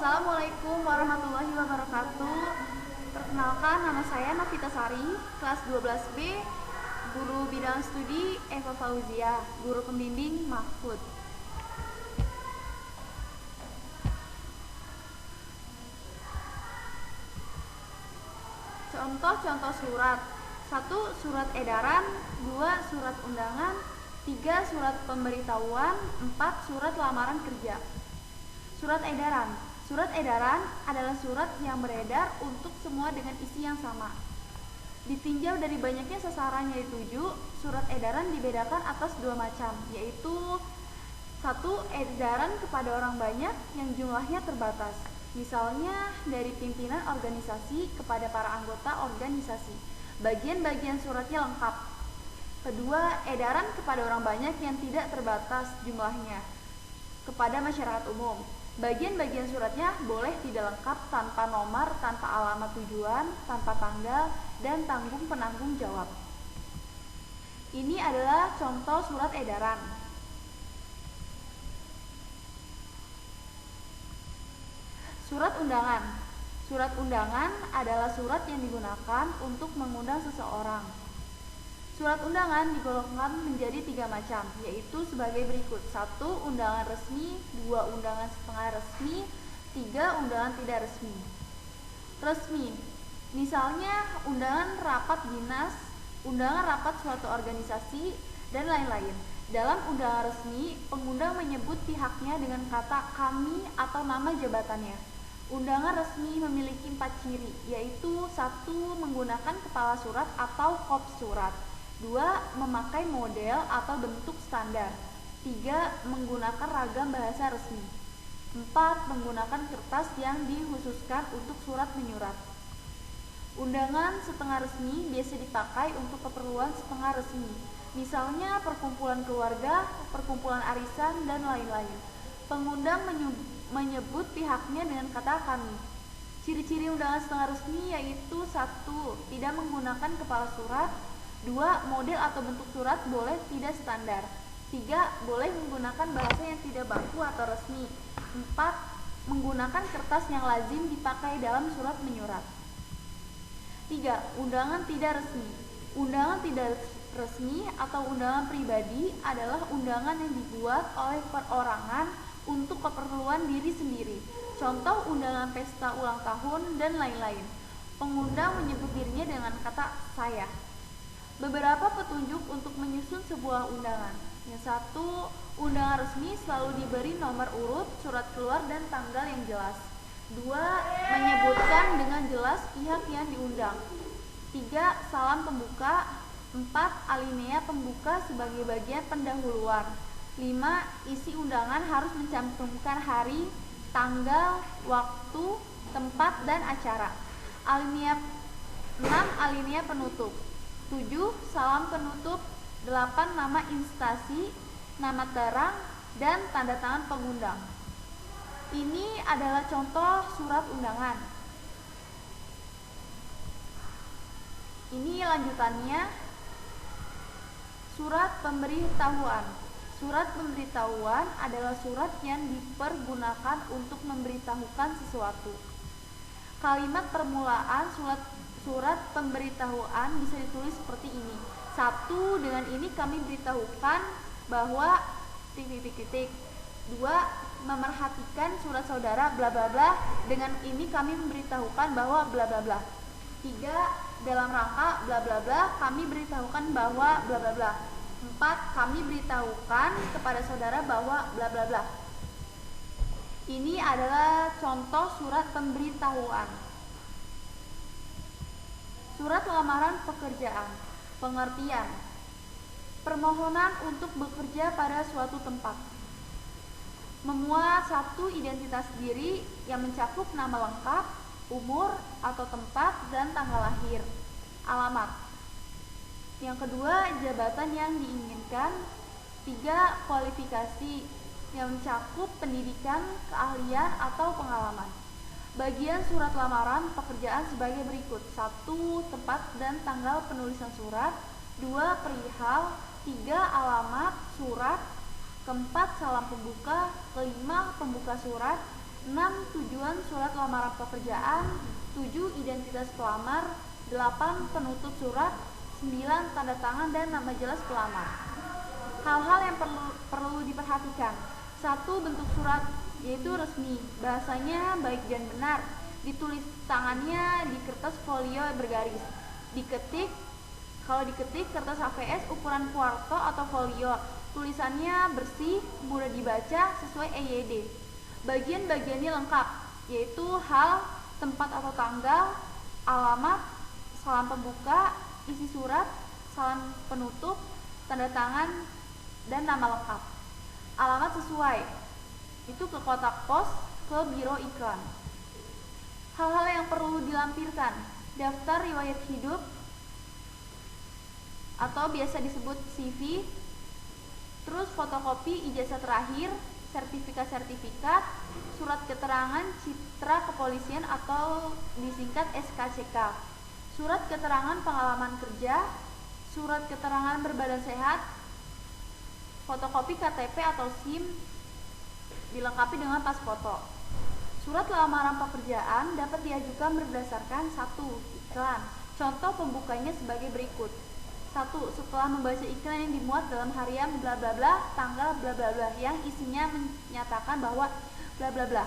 Assalamualaikum warahmatullahi wabarakatuh. Perkenalkan, nama saya Novita Sari, kelas 12B, guru bidang studi Eva Fauzia, guru pembimbing Mahfud. Contoh-contoh surat: 1. Surat edaran, 2. Surat undangan, 3. Surat pemberitahuan, 4. Surat lamaran kerja. Surat edaran. Surat edaran adalah surat yang beredar untuk semua dengan isi yang sama. Ditinjau dari banyaknya sasaran yang dituju, surat edaran dibedakan atas dua macam, yaitu 1. Edaran kepada orang banyak yang jumlahnya terbatas, misalnya dari pimpinan organisasi kepada para anggota organisasi. Bagian-bagian suratnya lengkap. Kedua, edaran kepada orang banyak yang tidak terbatas jumlahnya, kepada masyarakat umum. Bagian-bagian suratnya boleh tidak lengkap, tanpa nomor, tanpa alamat tujuan, tanpa tanggal, dan tanggung penanggung jawab. Ini adalah contoh surat edaran. Surat undangan. Surat undangan adalah surat yang digunakan untuk mengundang seseorang. Surat undangan digolongkan menjadi 3 macam, yaitu sebagai berikut: 1. Undangan resmi, 2. Undangan setengah resmi, 3. Undangan tidak resmi. Resmi, misalnya undangan rapat dinas, undangan rapat suatu organisasi, dan lain-lain. Dalam undangan resmi, pengundang menyebut pihaknya dengan kata kami atau nama jabatannya. Undangan resmi memiliki 4 ciri, yaitu 1. Menggunakan kepala surat atau kop surat, 2. Memakai model atau bentuk standar, 3. Menggunakan ragam bahasa resmi, 4. Menggunakan kertas yang dikhususkan untuk surat menyurat. Undangan setengah resmi biasa dipakai untuk keperluan setengah resmi, misalnya perkumpulan keluarga, perkumpulan arisan, dan lain-lain. Pengundang menyebut pihaknya dengan kata kami. Ciri-ciri undangan setengah resmi yaitu 1. Tidak menggunakan kepala surat, 2. Model atau bentuk surat boleh tidak standar, 3. Boleh menggunakan bahasa yang tidak baku atau resmi, 4. Menggunakan kertas yang lazim dipakai dalam surat menyurat. 3. Undangan tidak resmi. Undangan tidak resmi atau undangan pribadi adalah undangan yang dibuat oleh perorangan untuk keperluan diri sendiri. Contoh undangan pesta ulang tahun dan lain-lain. Pengundang menyebut dirinya dengan kata saya. Beberapa petunjuk untuk menyusun sebuah undangan. Yang 1. Undangan resmi selalu diberi nomor urut, surat keluar, dan tanggal yang jelas. 2. Menyebutkan dengan jelas pihak yang diundang. 3. Salam pembuka. 4. Alinea pembuka sebagai bagian pendahuluan. 5. Isi undangan harus mencantumkan hari, tanggal, waktu, tempat, dan acara. Alinea 6. Alinea penutup. 7. Salam penutup. 8. Nama instansi, nama terang, dan tanda tangan pengundang. Ini adalah contoh surat undangan. Ini lanjutannya. Surat pemberitahuan. Surat pemberitahuan adalah surat yang dipergunakan untuk memberitahukan sesuatu. Kalimat permulaan surat pemberitahuan bisa ditulis seperti ini: 1. Dengan ini kami beritahukan bahwa ... 2. Memerhatikan surat saudara bla bla bla. Dengan ini kami memberitahukan bahwa bla bla bla. 3. Dalam rangka bla bla bla kami beritahukan bahwa bla bla bla. 4. Kami beritahukan kepada saudara bahwa bla bla bla. Ini adalah contoh surat pemberitahuan. Surat lamaran pekerjaan. Pengertian: permohonan untuk bekerja pada suatu tempat. Memuat 1. Identitas diri yang mencakup nama lengkap, umur atau tempat, dan tanggal lahir. Alamat. Yang kedua, jabatan yang diinginkan. 3. Kualifikasi yang mencakup pendidikan, keahlian, atau pengalaman. Bagian surat lamaran pekerjaan sebagai berikut: 1. Tempat dan tanggal penulisan surat. 2. Perihal. 3. Alamat surat. 4. Salam pembuka. 5. Pembuka surat. 6. Tujuan surat lamaran pekerjaan. 7. Identitas pelamar. 8. Penutup surat. 9. Tanda tangan dan nama jelas pelamar. Hal-hal yang perlu diperhatikan. 1. Bentuk surat, yaitu resmi, bahasanya baik dan benar, ditulis tangannya di kertas folio bergaris, kalau diketik kertas HVS ukuran kuarto atau folio, tulisannya bersih, mudah dibaca, sesuai EYD. Bagian-bagiannya lengkap, yaitu hal, tempat atau tanggal, alamat, salam pembuka, isi surat, salam penutup, tanda tangan, dan nama lengkap. Alamat sesuai, itu ke kotak pos, ke biro iklan. Hal-hal yang perlu dilampirkan: daftar riwayat hidup atau biasa disebut CV, terus fotokopi ijazah terakhir, sertifikat-sertifikat, surat keterangan citra kepolisian atau disingkat SKCK, surat keterangan pengalaman kerja, surat keterangan berbadan sehat, fotokopi KTP atau SIM dilengkapi dengan pas foto. Surat lamaran pekerjaan dapat diajukan berdasarkan 1. Iklan. Contoh pembukanya sebagai berikut. 1. Setelah membaca iklan yang dimuat dalam harian bla bla bla, tanggal bla bla bla yang isinya menyatakan bahwa bla bla bla.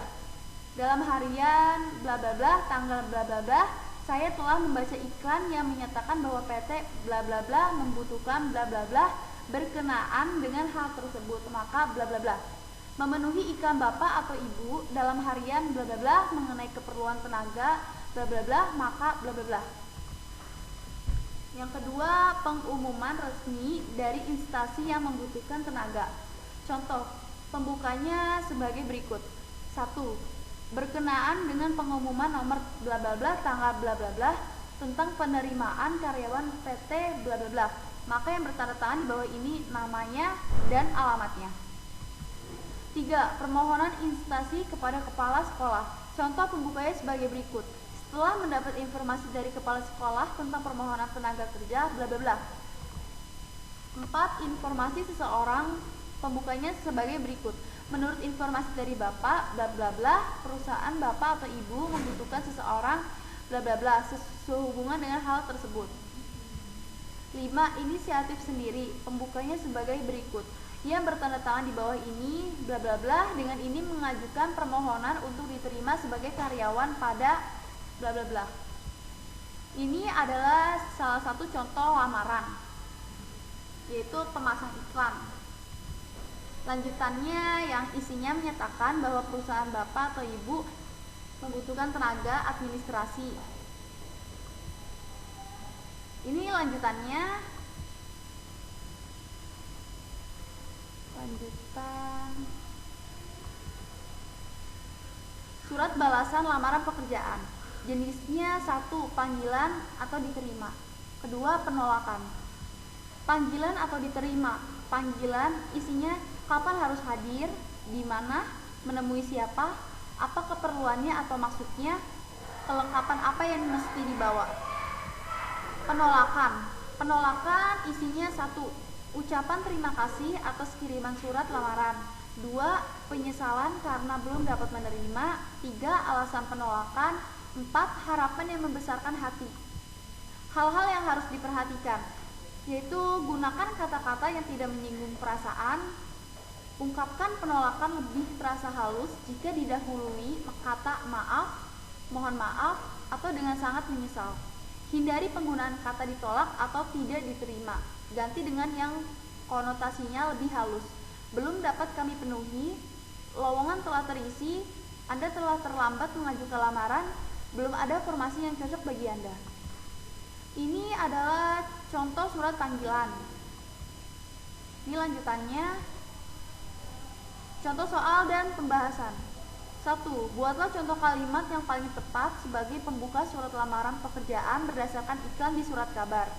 Dalam harian bla bla bla, tanggal bla bla bla, saya telah membaca iklan yang menyatakan bahwa PT bla bla bla membutuhkan bla bla bla berkenaan dengan hal tersebut, maka bla bla bla. Memenuhi iklan Bapak atau Ibu dalam harian bla bla bla mengenai keperluan tenaga bla bla bla, maka bla bla bla. Yang kedua, pengumuman resmi dari instansi yang membutuhkan tenaga. Contoh, pembukanya sebagai berikut. 1. Berkenaan dengan pengumuman nomor bla bla bla tanggal bla bla bla tentang penerimaan karyawan PT bla bla bla. Maka yang bertanda tangan di bawah ini namanya dan alamatnya. 3. Permohonan instansi kepada kepala sekolah. Contoh pembukanya sebagai berikut. Setelah mendapat informasi dari kepala sekolah tentang permohonan tenaga kerja bla bla bla. 4. Informasi seseorang. Pembukanya sebagai berikut. Menurut informasi dari Bapak bla bla bla, perusahaan Bapak atau Ibu membutuhkan seseorang bla bla bla sehubungan dengan hal tersebut. 5. Inisiatif sendiri. Pembukanya sebagai berikut. Yang bertanda tangan di bawah ini bla bla bla dengan ini mengajukan permohonan untuk diterima sebagai karyawan pada bla bla bla. Ini adalah salah satu contoh lamaran, yaitu pemasang iklan. Lanjutannya yang isinya menyatakan bahwa perusahaan Bapak atau Ibu membutuhkan tenaga administrasi. Ini lanjutan surat balasan lamaran pekerjaan. Jenisnya 1. Panggilan atau diterima. 2. Penolakan. Panggilan atau diterima. Panggilan isinya kapan harus hadir, di mana, menemui siapa, apa keperluannya atau maksudnya, kelengkapan apa yang mesti dibawa. Penolakan. Penolakan isinya 1. Ucapan terima kasih atas kiriman surat lamaran. 2. Penyesalan karena belum dapat menerima. 3. Alasan penolakan. 4. Harapan yang membesarkan hati. Hal-hal yang harus diperhatikan, yaitu gunakan kata-kata yang tidak menyinggung perasaan. Ungkapkan penolakan lebih terasa halus jika didahului kata maaf, mohon maaf, atau dengan sangat menyesal. Hindari penggunaan kata ditolak atau tidak diterima. Ganti dengan yang konotasinya lebih halus. Belum dapat kami penuhi, lowongan telah terisi, Anda telah terlambat mengajukan lamaran, belum ada formasi yang cocok bagi Anda. Ini adalah contoh surat panggilan. Ini lanjutannya. Contoh soal dan pembahasan. 1. Buatlah contoh kalimat yang paling tepat sebagai pembuka surat lamaran pekerjaan berdasarkan iklan di surat kabar.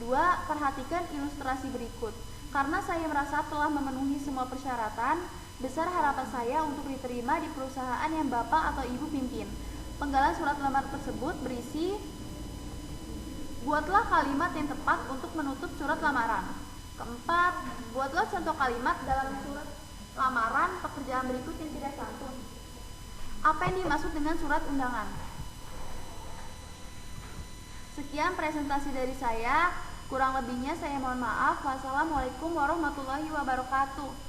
2. Perhatikan ilustrasi berikut. Karena saya merasa telah memenuhi semua persyaratan, besar harapan saya untuk diterima di perusahaan yang Bapak atau Ibu pimpin. Penggalan surat lamar tersebut berisi, buatlah kalimat yang tepat untuk menutup surat lamaran. 4. Buatlah contoh kalimat dalam surat lamaran pekerjaan berikut yang tidak santun. Apa yang dimaksud dengan surat undangan? Sekian presentasi dari saya. Kurang lebihnya saya mohon maaf. Wassalamualaikum warahmatullahi wabarakatuh.